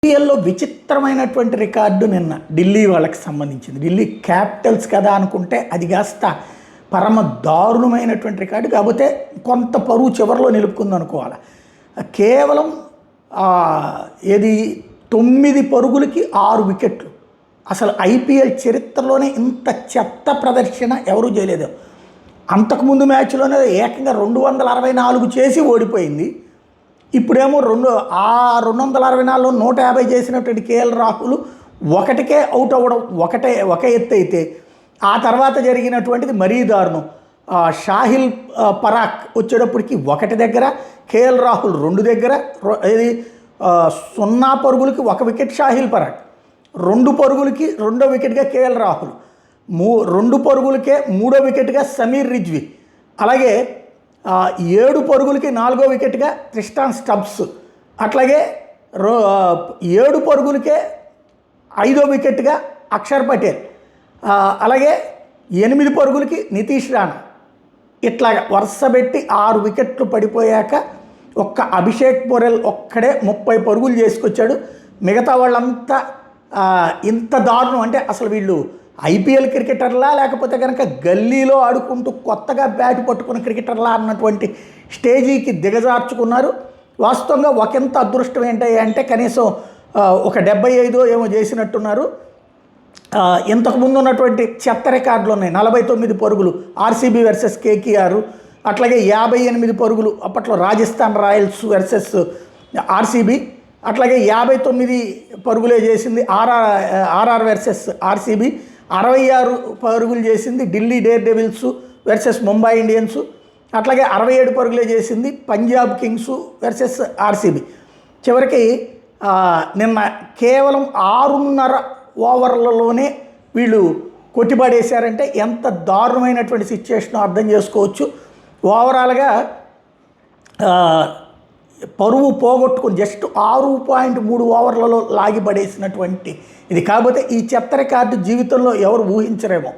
ఐపీఎల్లో విచిత్రమైనటువంటి రికార్డు నిన్న ఢిల్లీ వాళ్ళకి సంబంధించింది. ఢిల్లీ క్యాపిటల్స్ కదా అనుకుంటే అది కాస్త పరమ దారుణమైనటువంటి రికార్డు. కాకపోతే కొంత పరువు చివరిలో నిలుపుకుంది అనుకోవాలి. కేవలం ఏది 9 పరుగులకి 6 వికెట్లు. అసలు ఐపీఎల్ చరిత్రలోనే ఇంత చెత్త ప్రదర్శన ఎవరూ చేయలేదు. అంతకుముందు మ్యాచ్లోనే ఏకంగా 264 చేసి ఓడిపోయింది. ఇప్పుడేమో 264లో 150 చేసినటువంటి కేఎల్ రాహుల్ ఒకటికే అవుట్ అవ్వడం ఒక ఎత్తు అయితే, ఆ తర్వాత జరిగినటువంటిది మరీ దారుణం. షాహిల్ పరాక్ వచ్చేటప్పటికి 1 దగ్గర, కేఎల్ రాహుల్ 2 దగ్గర, ఇది 0 పరుగులకి 1 వికెట్ షాహిల్ పరాక్, 2 పరుగులకి 2వ వికెట్గా కేఎల్ రాహుల్, 2 పరుగులకే 3వ వికెట్గా సమీర్ రిజ్వీ, అలాగే 7 పరుగులకి 4వ వికెట్గా ట్రిస్టాన్ స్టబ్స్, అట్లాగే 7 పరుగులకే 5వ వికెట్గా అక్షర్ పటేల్, అలాగే 8 పరుగులకి నితీష్ రాణా. ఇట్లాగా వరుసపెట్టి 6 వికెట్లు పడిపోయాక ఒక్క అభిషేక్ పొరెల్ ఒక్కడే 30 పరుగులు చేసుకొచ్చాడు. మిగతా వాళ్ళంతా ఇంత దారుణం అంటే అసలు వీళ్ళు ఐపీఎల్ క్రికెటర్లా లేకపోతే కనుక గల్లీలో ఆడుకుంటూ కొత్తగా బ్యాట్ పట్టుకున్న క్రికెటర్లా అన్నటువంటి స్టేజీకి దిగజార్చుకున్నారు. వాస్తవంగా ఒకంత అదృష్టం ఏంటి అంటే కనీసం ఒక 75 ఏమో చేసినట్టున్నారు. ఇంతకుముందు ఉన్నటువంటి చెత్త రికార్డులు ఉన్నాయి. 49 పరుగులు ఆర్సీబీ వర్సెస్ కేకేఆర్, అట్లాగే 58 పరుగులు అప్పట్లో రాజస్థాన్ రాయల్స్ వర్సెస్ ఆర్సీబీ, అట్లాగే 59 పరుగులే చేసింది ఆర్ఆర్ వర్సెస్ ఆర్సీబీ, 66 పరుగులు చేసింది Delhi Daredevils versus Mumbai Indians, అట్లాగే 67 పరుగులే చేసింది పంజాబ్ కింగ్స్ వర్సెస్ ఆర్సీబీ. చివరికి నిన్న కేవలం 6.5 ఓవర్లలోనే వీళ్ళు కొట్టిపడేశారంటే ఎంత దారుణమైనటువంటి సిచ్యువేషన్ అర్థం చేసుకోవచ్చు. ఓవరాల్గా పరువు పోగొట్టుకుని జస్ట్ 6.3 ఓవర్లలో లాగిపడేసినటువంటి ఇది. కాకపోతే ఈ చెత్త రికార్డు జీవితంలో ఎవరు ఊహించరేమో.